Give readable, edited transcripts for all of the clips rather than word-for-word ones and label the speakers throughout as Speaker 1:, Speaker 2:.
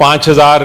Speaker 1: 5000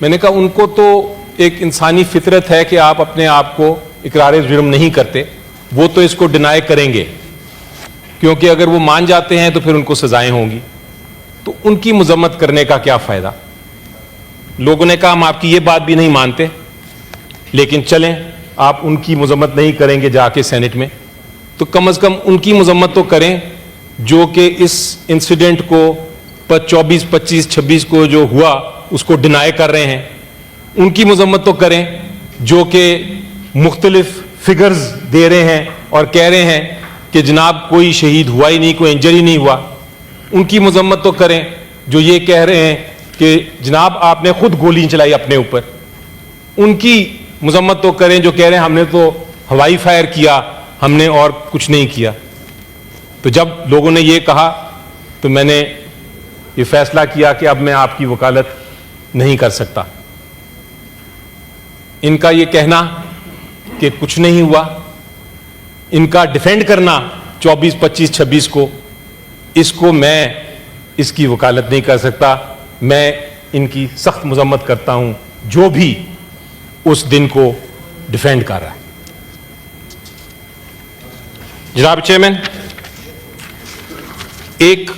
Speaker 1: میں نے کہا ان کو تو ایک انسانی فطرت ہے کہ آپ اپنے آپ کو اقرار جرم نہیں کرتے, وہ تو اس کو ڈینائی کریں گے, کیونکہ اگر وہ مان جاتے ہیں تو پھر ان کو سزائیں ہوں گی, تو ان کی مذمت کرنے کا کیا فائدہ. لوگوں نے کہا ہم آپ کی یہ بات بھی نہیں مانتے, لیکن چلیں آپ ان کی مذمت نہیں کریں گے جا کے سینٹ میں, تو کم از کم ان کی مذمت تو کریں جو کہ اس انسیڈنٹ کو 24, 25, 26 کو جو ہوا اس کو ڈینائی کر رہے ہیں. ان کی مذمت تو کریں جو کہ مختلف فگرز دے رہے ہیں اور کہہ رہے ہیں کہ جناب کوئی شہید ہوا ہی نہیں, کوئی انجری نہیں ہوا. ان کی مذمت تو کریں جو یہ کہہ رہے ہیں کہ جناب آپ نے خود گولی چلائی اپنے اوپر. ان کی مذمت تو کریں جو کہہ رہے ہیں ہم نے تو ہوائی فائر کیا, ہم نے اور کچھ نہیں کیا. تو جب لوگوں نے یہ کہا تو میں نے یہ فیصلہ کیا کہ اب میں آپ کی وکالت نہیں کر سکتا. ان کا یہ کہنا کہ کچھ نہیں ہوا, ان کا ڈیفینڈ کرنا 24, 25, 26 کو, اس کو میں اس کی وکالت نہیں کر سکتا. میں ان کی سخت مذمت کرتا ہوں جو بھی اس دن کو ڈیفینڈ کر رہا ہے. جناب چیئرمین, ایک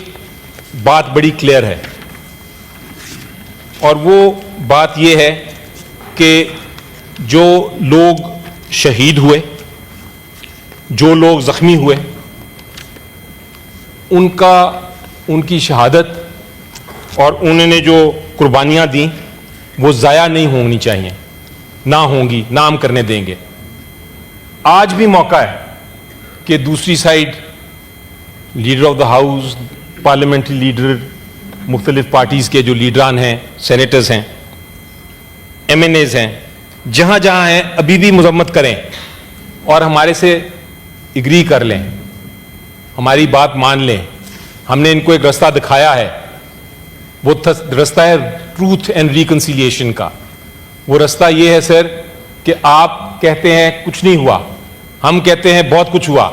Speaker 1: بات بڑی کلیئر ہے, اور وہ بات یہ ہے کہ جو لوگ شہید ہوئے, جو لوگ زخمی ہوئے, ان کی شہادت اور انہوں نے جو قربانیاں دیں وہ ضائع نہیں ہونی چاہیے, نہ ہوں گی, نہ ہم کرنے دیں گے. آج بھی موقع ہے کہ دوسری side leader of the house, parliamentary leader, مختلف پارٹیز کے جو لیڈران ہیں, سینیٹرز ہیں, ایم این ایز ہیں, جہاں جہاں ہیں ابھی بھی مذمت کریں اور ہمارے سے اگری کر لیں, ہماری بات مان لیں. ہم نے ان کو ایک رستہ دکھایا ہے, وہ رستہ ہے ٹروتھ اینڈ ریکنسیلیشن کا. وہ رستہ یہ ہے سر کہ آپ کہتے ہیں کچھ نہیں ہوا, ہم کہتے ہیں بہت کچھ ہوا.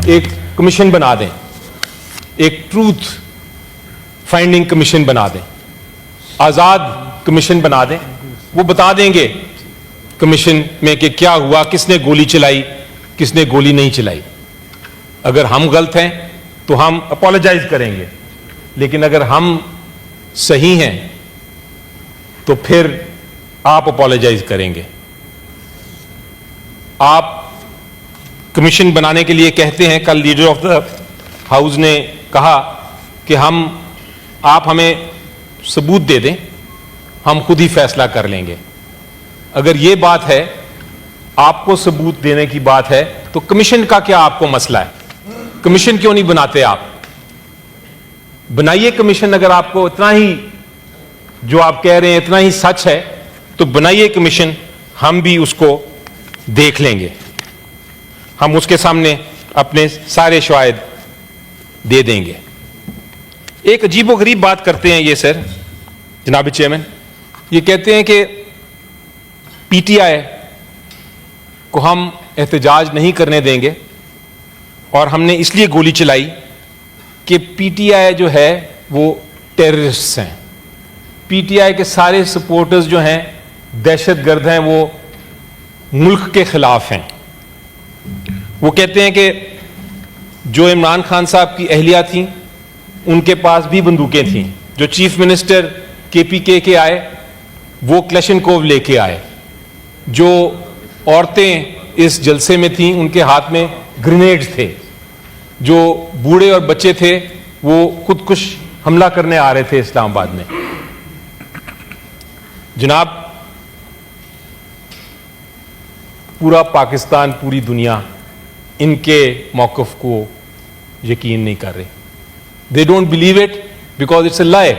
Speaker 1: ایک کمیشن بنا دیں, ایک ٹروتھ فائنڈنگ کمیشن بنا دیں, آزاد کمیشن بنا دیں. وہ بتا دیں گے کمیشن میں کہ کیا ہوا, کس نے گولی چلائی, کس نے گولی نہیں چلائی. اگر ہم غلط ہیں تو ہم اپالوجائز کریں گے, لیکن اگر ہم صحیح ہیں تو پھر آپ اپالوجائز کریں گے. آپ کمیشن بنانے کے لیے کہتے ہیں, کل لیڈر آف دا ہاؤس نے کہا کہ آپ ہمیں ثبوت دے دیں, ہم خود ہی فیصلہ کر لیں گے. اگر یہ بات ہے, آپ کو ثبوت دینے کی بات ہے, تو کمیشن کا کیا آپ کو مسئلہ ہے؟ کمیشن کیوں نہیں بناتے آپ؟ بنائیے کمیشن. اگر آپ کو اتنا ہی جو آپ کہہ رہے ہیں اتنا ہی سچ ہے تو بنائیے کمیشن, ہم بھی اس کو دیکھ لیں گے. ہم اس کے سامنے اپنے سارے شواہد دے دیں گے. ایک عجیب و غریب بات کرتے ہیں یہ سر جناب چیئرمین, یہ کہتے ہیں کہ پی ٹی آئی کو ہم احتجاج نہیں کرنے دیں گے, اور ہم نے اس لیے گولی چلائی کہ پی ٹی آئی جو ہے وہ ٹیررسٹ ہیں. پی ٹی آئی کے سارے سپورٹرز جو ہیں دہشت گرد ہیں, وہ ملک کے خلاف ہیں. وہ کہتے ہیں کہ جو عمران خان صاحب کی اہلیہ تھیں ان کے پاس بھی بندوقیں تھیں, جو چیف منسٹر کے پی کے آئے وہ کلیشنکوو لے کے آئے, جو عورتیں اس جلسے میں تھیں ان کے ہاتھ میں گرینیڈز تھے, جو بوڑھے اور بچے تھے وہ خودکش حملہ کرنے آ رہے تھے اسلام آباد میں. جناب پورا پاکستان, پوری دنیا ان کے موقف کو یقین نہیں کر رہے. They don't believe it because it's a lie.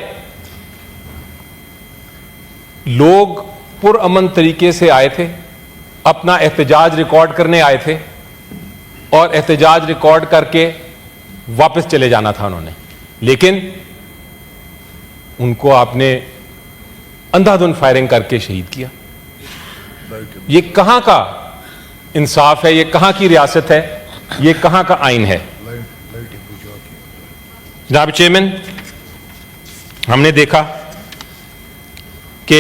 Speaker 1: لوگ پرامن طریقے سے آئے تھے, اپنا احتجاج ریکارڈ کرنے آئے تھے, اور احتجاج ریکارڈ کر کے واپس چلے جانا تھا انہوں نے, لیکن ان کو آپ نے اندھا دھند فائرنگ کر کے شہید کیا. یہ کہاں کا انصاف ہے, یہ کہاں کی ریاست ہے, یہ کہاں کا آئین ہے؟ جناب چیئرمین, ہم نے دیکھا کہ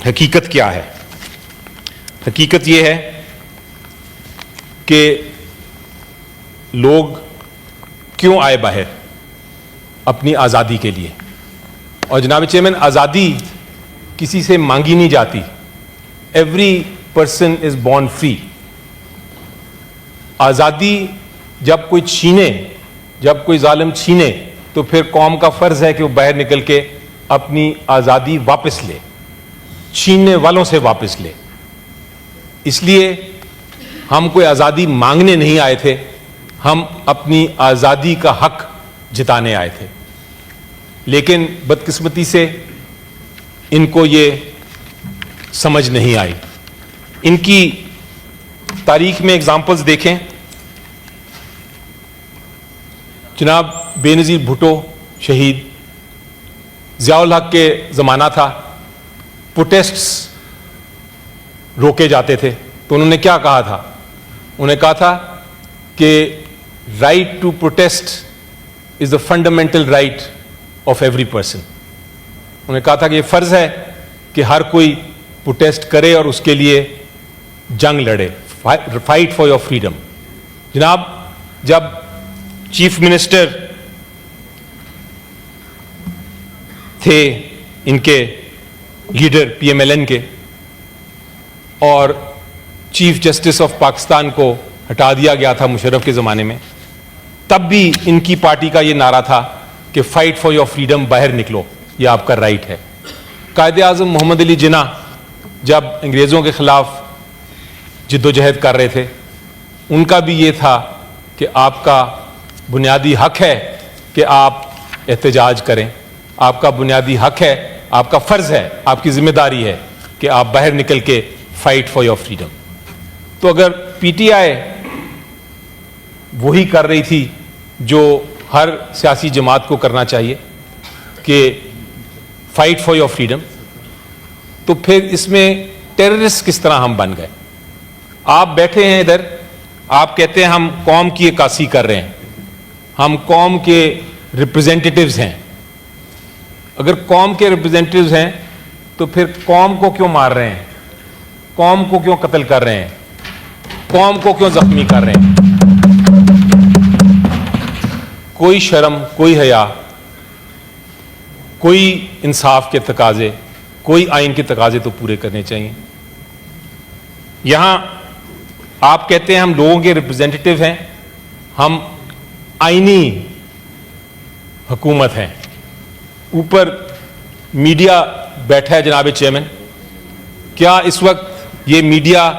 Speaker 1: حقیقت کیا ہے؟ حقیقت یہ ہے کہ لوگ کیوں آئے باہر اپنی آزادی کے لیے. اور جناب چیئرمین, آزادی کسی سے مانگی نہیں جاتی. Every person is born free. آزادی جب کوئی چھینے, جب کوئی ظالم چھینے, تو پھر قوم کا فرض ہے کہ وہ باہر نکل کے اپنی آزادی واپس لے, چھیننے والوں سے واپس لے. اس لیے ہم کوئی آزادی مانگنے نہیں آئے تھے, ہم اپنی آزادی کا حق جتانے آئے تھے. لیکن بدقسمتی سے ان کو یہ سمجھ نہیں آئی. ان کی تاریخ میں اگزامپلز دیکھیں. جناب بے نظیر بھٹو شہید, ضیاء الحق کے زمانہ تھا, پروٹیسٹس روکے جاتے تھے تو انہوں نے کیا کہا تھا؟ انہوں نے کہا تھا کہ right to protest is the fundamental right of every person. انہوں نے کہا تھا کہ یہ فرض ہے کہ ہر کوئی پروٹیسٹ کرے اور اس کے لیے جنگ لڑے, فائٹ فار یور فریڈم. جناب جب چیف منسٹر تھے ان کے leader P M L N کے, اور چیف جسٹس آف پاکستان کو ہٹا دیا گیا تھا مشرف کے زمانے میں, تب بھی ان کی پارٹی کا یہ نعرہ تھا کہ فائٹ فار یور فریڈم, باہر نکلو, یہ آپ کا رائٹ ہے. قائد اعظم محمد علی جناح جب انگریزوں کے خلاف جد و جہد کر رہے تھے, ان کا بھی یہ تھا کہ آپ کا بنیادی حق ہے کہ آپ احتجاج کریں, آپ کا بنیادی حق ہے, آپ کا فرض ہے, آپ کی ذمہ داری ہے کہ آپ باہر نکل کے فائٹ فار یور فریڈم. تو اگر پی ٹی آئی وہی کر رہی تھی جو ہر سیاسی جماعت کو کرنا چاہیے کہ فائٹ فار یور فریڈم, تو پھر اس میں ٹیررسٹ کس طرح ہم بن گئے؟ آپ بیٹھے ہیں ادھر, آپ کہتے ہیں ہم قوم کی عکاسی کر رہے ہیں, ہم قوم کے ریپرزینٹیٹیوز ہیں. اگر قوم کے ریپرزینٹیوز ہیں تو پھر قوم کو کیوں مار رہے ہیں, قوم کو کیوں قتل کر رہے ہیں, قوم کو کیوں زخمی کر رہے ہیں؟ کوئی شرم, کوئی حیا, کوئی انصاف کے تقاضے, کوئی آئین کے تقاضے تو پورے کرنے چاہیے. یہاں آپ کہتے ہیں ہم لوگوں کے ریپرزینٹیٹیو ہیں, ہم آئینی حکومت ہیں. اوپر میڈیا بیٹھا ہے جناب چیئرمین, کیا اس وقت یہ میڈیا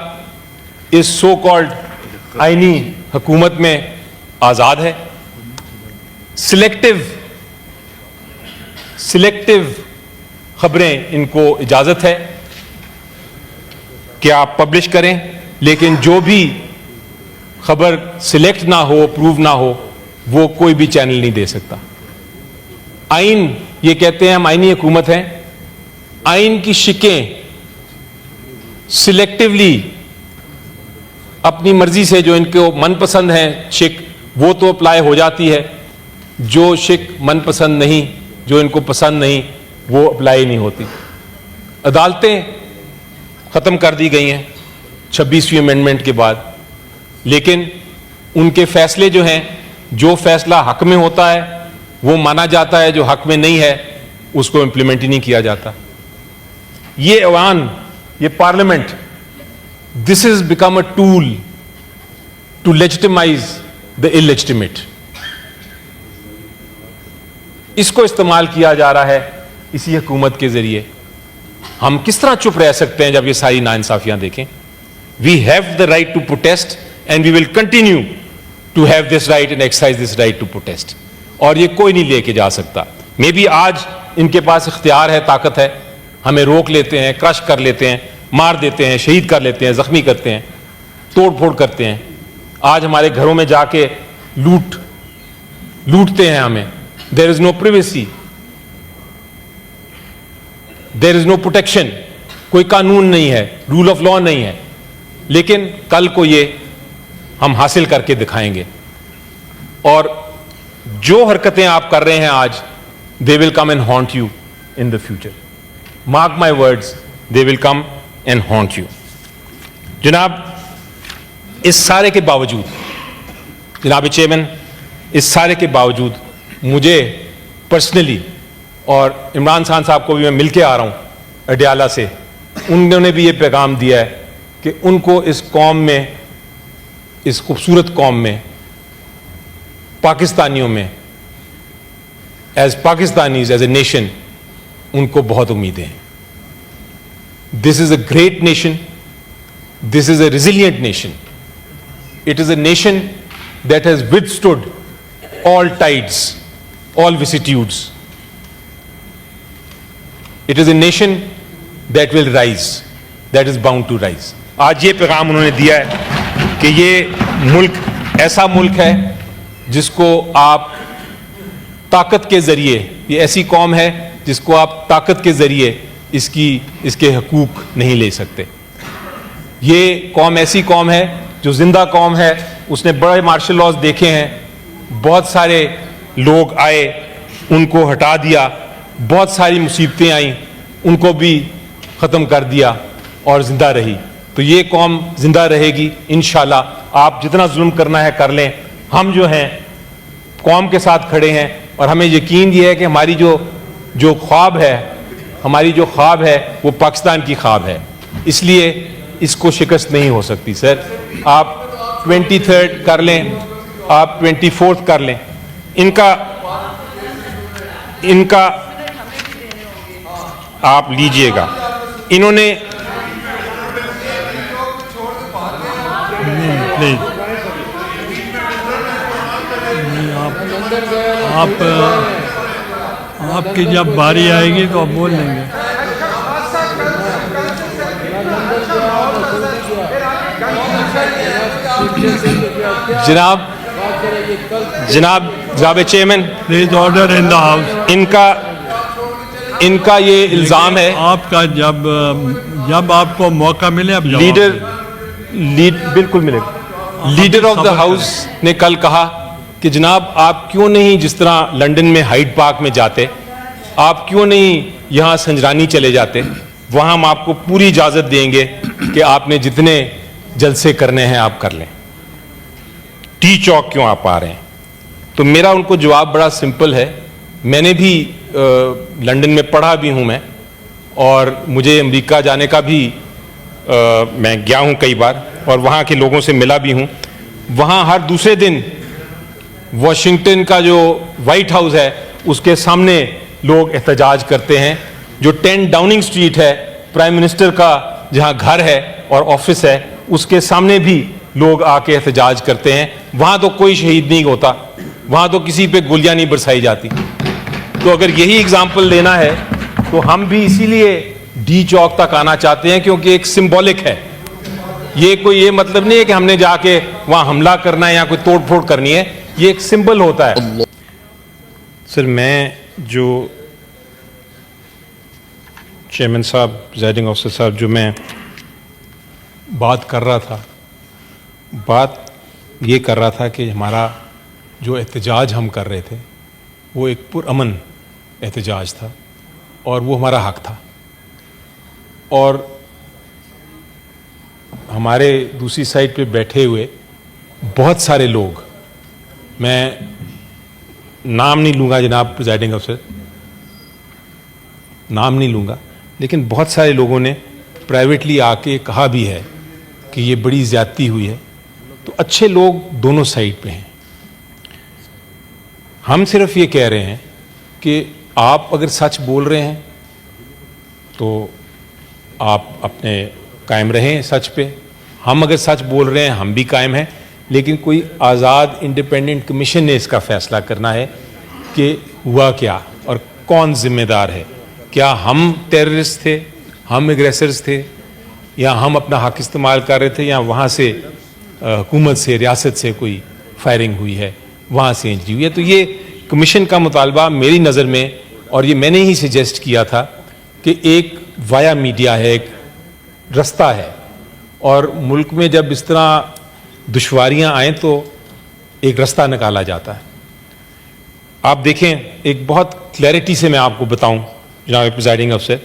Speaker 1: اس سو کالڈ آئینی حکومت میں آزاد ہے؟ سلیکٹیو خبریں ان کو اجازت ہے کہ آپ پبلش کریں, لیکن جو بھی خبر سلیکٹ نہ ہو, اپروو نہ ہو, وہ کوئی بھی چینل نہیں دے سکتا. آئین, یہ کہتے ہیں ہم آئینی حکومت ہیں, آئین کی شکیں سلیکٹیولی اپنی مرضی سے جو ان کو من پسند ہیں شک, وہ تو اپلائی ہو جاتی ہے, جو شک من پسند نہیں, جو ان کو پسند نہیں, وہ اپلائی نہیں ہوتی. عدالتیں ختم کر دی گئی ہیں 26ویں امینڈمنٹ کے بعد, لیکن ان کے فیصلے جو ہیں, جو فیصلہ حق میں ہوتا ہے وہ مانا جاتا ہے, جو حق میں نہیں ہے اس کو امپلیمنٹ ہی نہیں کیا جاتا. یہ ایوان, یہ parliament, this is become a tool to legitimize the illegitimate. اس کو استعمال کیا جا رہا ہے اسی حکومت کے ذریعے. ہم کس طرح چپ رہ سکتے ہیں جب یہ ساری ناانصافیاں دیکھیں؟ We have the right to protest and we will continue to have this right and exercise this right to protest, اور یہ کوئی نہیں لے کے جا سکتا. مے بی آج ان کے پاس اختیار ہے, طاقت ہے, ہمیں روک لیتے ہیں, کرش کر لیتے ہیں, مار دیتے ہیں, شہید کر لیتے ہیں, زخمی کرتے ہیں, توڑ پھوڑ کرتے ہیں. آج ہمارے گھروں میں جا کے لوٹتے ہیں ہمیں. دیر از نو پریویسی, دیر از نو پروٹیکشن, کوئی قانون نہیں ہے, رول آف لا نہیں ہے. لیکن کل کو یہ ہم حاصل کر کے دکھائیں گے, اور جو حرکتیں آپ کر رہے ہیں آج, they will come and haunt you in the future. Mark my words, they will come and haunt you. جناب اس سارے کے باوجود جناب چیئرمین اس سارے کے باوجود مجھے پرسنلی اور عمران خان صاحب کو بھی میں مل کے آ رہا ہوں اڈیالہ سے, انہوں نے بھی یہ پیغام دیا ہے کہ ان کو اس قوم میں, اس خوبصورت قوم میں, پاکستانیوں میں, as Pakistanis as a nation ان کو بہت امیدیں ہیں. This is a great nation, this is a resilient nation, it is a nation that has withstood all tides, all vicissitudes. It is a nation that will rise, that is bound to rise. آج یہ پیغام انہوں نے دیا ہے کہ یہ ملک ایسا ملک ہے جس کو آپ طاقت کے ذریعے, یہ ایسی قوم ہے جس کو آپ طاقت کے ذریعے اس کے حقوق نہیں لے سکتے. یہ قوم ایسی قوم ہے جو زندہ قوم ہے, اس نے بڑے مارشل لاز دیکھے ہیں, بہت سارے لوگ آئے ان کو ہٹا دیا, بہت ساری مصیبتیں آئیں ان کو بھی ختم کر دیا اور زندہ رہی. تو یہ قوم زندہ رہے گی انشاءاللہ. آپ جتنا ظلم کرنا ہے کر لیں, ہم جو ہیں قوم کے ساتھ کھڑے ہیں اور ہمیں یقین یہ ہے کہ ہماری جو خواب ہے, ہماری جو خواب ہے وہ پاکستان کی خواب ہے, اس لیے اس کو شکست نہیں ہو سکتی. سر آپ 23rd کر لیں, آپ 24th کر لیں. ان کا آپ لیجئے گا. انہوں نے
Speaker 2: آپ کی جب باری آئے گی تو آپ بول لیں گے.
Speaker 1: جناب chairman,
Speaker 2: please order in the house.
Speaker 1: ان کا یہ الزام ہے,
Speaker 2: آپ کا جب آپ کو موقع ملے اب
Speaker 1: بالکل ملے گا. لیڈر آف دا ہاؤس نے کل کہا کہ جناب آپ کیوں نہیں جس طرح لنڈن میں ہائیڈ پارک میں جاتے, آپ کیوں نہیں یہاں سنجرانی چلے جاتے, وہاں ہم آپ کو پوری اجازت دیں گے کہ آپ نے جتنے جلسے کرنے ہیں آپ کر لیں. ٹی چوک کیوں آپ آ رہے ہیں؟ تو میرا ان کو جواب بڑا سمپل ہے. میں نے بھی لنڈن میں پڑھا بھی ہوں میں, اور مجھے امریکہ جانے کا بھی میں گیا ہوں کئی بار, اور وہاں کے لوگوں سے ملا بھی ہوں. وہاں ہر دوسرے دن واشنگٹن کا جو وائٹ ہاؤس ہے اس کے سامنے لوگ احتجاج کرتے ہیں. جو 10 ڈاؤننگ اسٹریٹ ہے پرائم منسٹر کا جہاں گھر ہے اور آفس ہے, اس کے سامنے بھی لوگ آ کے احتجاج کرتے ہیں. وہاں تو کوئی شہید نہیں ہوتا, وہاں تو کسی پہ گولیاں نہیں برسائی جاتی. تو اگر یہی اگزامپل لینا ہے تو ہم بھی اسی لیے ڈی چوک تک آنا چاہتے ہیں, کیونکہ ایک سمبولک ہے. یہ کوئی یہ مطلب نہیں ہے کہ ہم نے جا کے وہاں حملہ کرنا ہے یا کوئی توڑ پھوڑ کرنی ہے, یہ ایک سمبل ہوتا ہے. سر میں جو چیئرمین صاحب, پریزائڈنگ آفیسر صاحب, جو میں بات کر رہا تھا, بات یہ کر رہا تھا کہ ہمارا جو احتجاج ہم کر رہے تھے وہ ایک پرامن احتجاج تھا اور وہ ہمارا حق تھا. اور ہمارے دوسری سائڈ پہ بیٹھے ہوئے بہت سارے لوگ, میں نام نہیں لوں گا جناب پریزائڈنگ افسر, نام نہیں لوں گا, لیکن بہت سارے لوگوں نے پرائیویٹلی آ کے کہا بھی ہے کہ یہ بڑی زیادتی ہوئی ہے. تو اچھے لوگ دونوں سائڈ پہ ہیں. ہم صرف یہ کہہ رہے ہیں کہ آپ اگر سچ بول رہے ہیں تو آپ اپنے قائم رہیں سچ پہ, ہم اگر سچ بول رہے ہیں ہم بھی قائم ہیں. لیکن کوئی آزاد انڈیپینڈنٹ کمیشن نے اس کا فیصلہ کرنا ہے کہ ہوا کیا اور کون ذمہ دار ہے. کیا ہم ٹیررسٹ تھے, ہم اگریسرز تھے, یا ہم اپنا حق استعمال کر رہے تھے, یا وہاں سے حکومت سے, ریاست سے کوئی فائرنگ ہوئی ہے, وہاں سے انجری ہوئی ہے. تو یہ کمیشن کا مطالبہ میری نظر میں, اور یہ میں نے ہی سجیسٹ کیا تھا کہ ایک وایا میڈیا ہے, ایک رستہ ہے, اور ملک میں جب اس طرح دشواریاں آئیں تو ایک رستہ نکالا جاتا ہے. آپ دیکھیں, ایک بہت کلیئرٹی سے میں آپ کو بتاؤں جناب پریزائڈنگ افسر,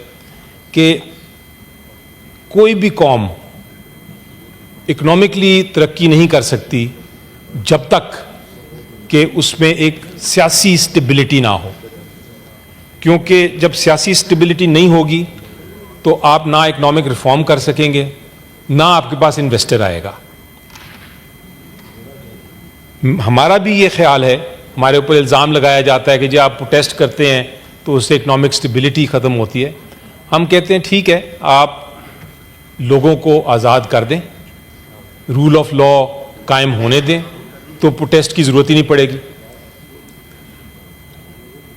Speaker 1: کہ کوئی بھی قوم اکنامکلی ترقی نہیں کر سکتی جب تک کہ اس میں ایک سیاسی سٹیبلٹی نہ ہو، کیونکہ جب سیاسی سٹیبلٹی نہیں ہوگی تو آپ نہ اکنامک ریفارم کر سکیں گے، نہ آپ کے پاس انویسٹر آئے گا۔ ہمارا بھی یہ خیال ہے، ہمارے اوپر الزام لگایا جاتا ہے کہ جب آپ پروٹیسٹ کرتے ہیں تو اس سے اکنامک سٹیبلٹی ختم ہوتی ہے۔ ہم کہتے ہیں ٹھیک ہے، آپ لوگوں کو آزاد کر دیں، رول آف لا قائم ہونے دیں، تو پروٹیسٹ کی ضرورت ہی نہیں پڑے گی۔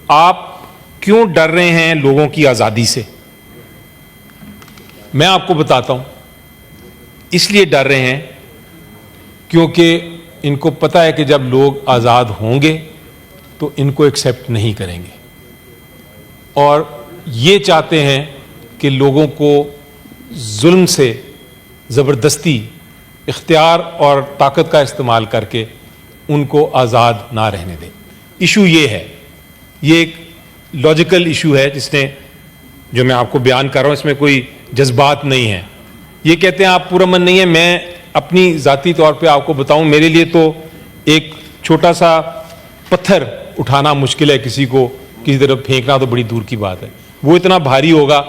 Speaker 1: آپ کیوں ڈر رہے ہیں لوگوں کی آزادی سے؟ میں آپ کو بتاتا ہوں، اس لیے ڈر رہے ہیں کیونکہ ان کو پتہ ہے کہ جب لوگ آزاد ہوں گے تو ان کو ایکسیپٹ نہیں کریں گے، اور یہ چاہتے ہیں کہ لوگوں کو ظلم سے زبردستی اختیار اور طاقت کا استعمال کر کے ان کو آزاد نہ رہنے دیں۔ ایشو یہ ہے، یہ ایک لاجیکل ایشو ہے جس نے جو میں آپ کو بیان کر رہا ہوں اس میں کوئی جذبات نہیں ہیں۔ یہ کہتے ہیں آپ پرامن نہیں ہیں، میں اپنی ذاتی طور پہ آپ کو بتاؤں، میرے لیے تو ایک چھوٹا سا پتھر اٹھانا مشکل ہے، کسی کو کسی طرف پھینکنا تو بڑی دور کی بات ہے، وہ اتنا بھاری ہوگا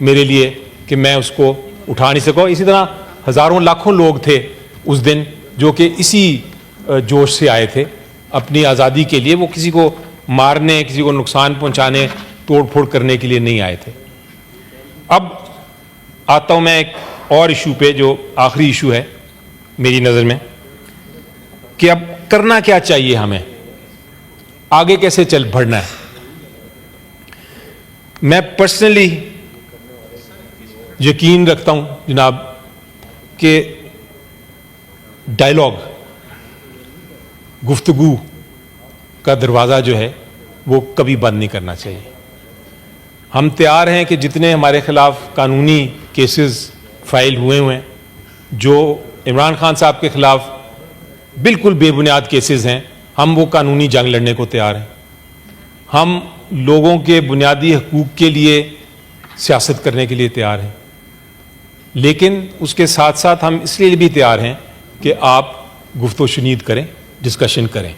Speaker 1: میرے لیے کہ میں اس کو اٹھا نہیں سکوں۔ اسی طرح ہزاروں لاکھوں لوگ تھے اس دن جو کہ اسی جوش سے آئے تھے اپنی آزادی کے لیے، وہ کسی کو مارنے، کسی کو نقصان پہنچانے، توڑ پھوڑ کرنے کے لیے نہیں آئے تھے۔ اب آتا ہوں میں ایک اور ایشو پہ جو آخری ایشو ہے میری نظر میں، کہ اب کرنا کیا چاہیے، ہمیں آگے کیسے چل بڑھنا ہے۔ میں پرسنلی یقین رکھتا ہوں جناب کہ ڈائلاگ، گفتگو کا دروازہ جو ہے وہ کبھی بند نہیں کرنا چاہیے۔ ہم تیار ہیں کہ جتنے ہمارے خلاف قانونی کیسز فائل ہوئے ہیں، جو عمران خان صاحب کے خلاف بالکل بے بنیاد کیسز ہیں، ہم وہ قانونی جنگ لڑنے کو تیار ہیں۔ ہم لوگوں کے بنیادی حقوق کے لیے سیاست کرنے کے لیے تیار ہیں، لیکن اس کے ساتھ ساتھ ہم اس لیے بھی تیار ہیں کہ آپ گفت و شنید کریں، ڈسکشن کریں،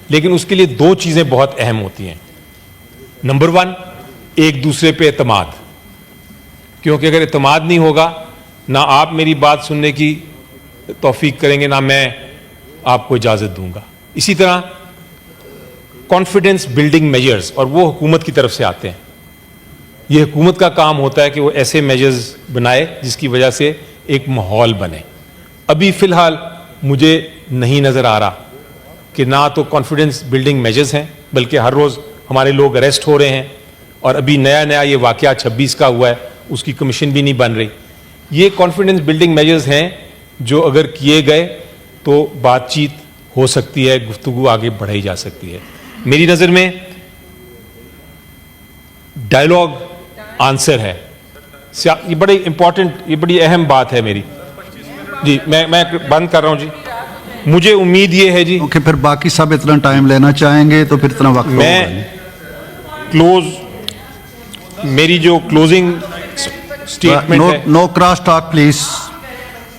Speaker 1: لیکن اس کے لیے دو چیزیں بہت اہم ہوتی ہیں۔ نمبر 1، ایک دوسرے پہ اعتماد، کیونکہ اگر اعتماد نہیں ہوگا، نہ آپ میری بات سننے کی توفیق کریں گے، نہ میں آپ کو اجازت دوں گا۔ اسی طرح کانفیڈنس بلڈنگ میجرز، اور وہ حکومت کی طرف سے آتے ہیں۔ یہ حکومت کا کام ہوتا ہے کہ وہ ایسے میجرز بنائے جس کی وجہ سے ایک ماحول بنے۔ ابھی فی الحال مجھے نہیں نظر آ رہا کہ نہ تو کانفیڈنس بلڈنگ میجرز ہیں، بلکہ ہر روز ہمارے لوگ اریسٹ ہو رہے ہیں، اور ابھی نیا یہ واقعہ 26 کا ہوا ہے، اس کی کمیشن بھی نہیں بن رہی۔ یہ کانفیڈنس بلڈنگ میجرز ہیں جو اگر کیے گئے تو بات چیت ہو سکتی ہے، گفتگو آگے بڑھائی جا سکتی ہے۔ میری نظر میں ڈائلاگ آنسر ہے، یہ بڑی امپورٹنٹ، یہ بڑی اہم بات ہے میری۔ جی میں بند کر رہا ہوں جی۔ مجھے امید یہ ہے جی
Speaker 3: کہ پھر باقی سب اتنا ٹائم لینا چاہیں گے تو پھر اتنا وقت
Speaker 1: میں میری جو کلوزنگ اسٹیٹمنٹ ہے،
Speaker 3: no cross talk please,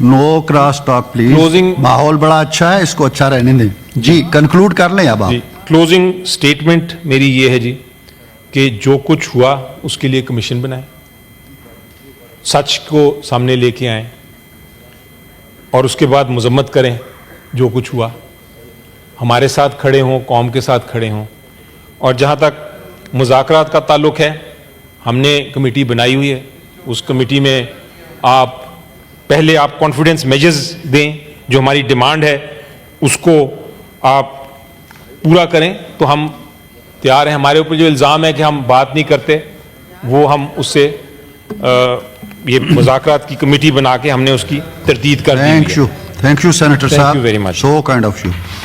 Speaker 3: no cross talk please. ماحول بڑا اچھا ہے، اس کو اچھا رہنے دیں جی، کنکلوڈ کر لیں اب آپ۔
Speaker 1: کلوزنگ اسٹیٹمنٹ میری یہ ہے جی کہ جو کچھ ہوا اس کے لیے کمیشن بنائیں، سچ کو سامنے لے کے آئیں، اور اس کے بعد مذمت کریں جو کچھ ہوا، ہمارے ساتھ کھڑے ہوں، قوم کے ساتھ کھڑے ہوں۔ اور جہاں تک مذاکرات کا تعلق ہے، ہم نے کمیٹی بنائی ہوئی ہے، اس کمیٹی میں پہلے آپ کانفیڈنس میجرز دیں، جو ہماری ڈیمانڈ ہے اس کو آپ پورا کریں تو ہم تیار ہیں۔ ہمارے اوپر جو الزام ہے کہ ہم بات نہیں کرتے، وہ ہم اس سے یہ مذاکرات کی کمیٹی بنا کے ہم نے اس کی تردید کر دی ہے۔
Speaker 3: تھینک یو سینیٹر صاحب،
Speaker 1: Thank you very much.
Speaker 3: So kind of you.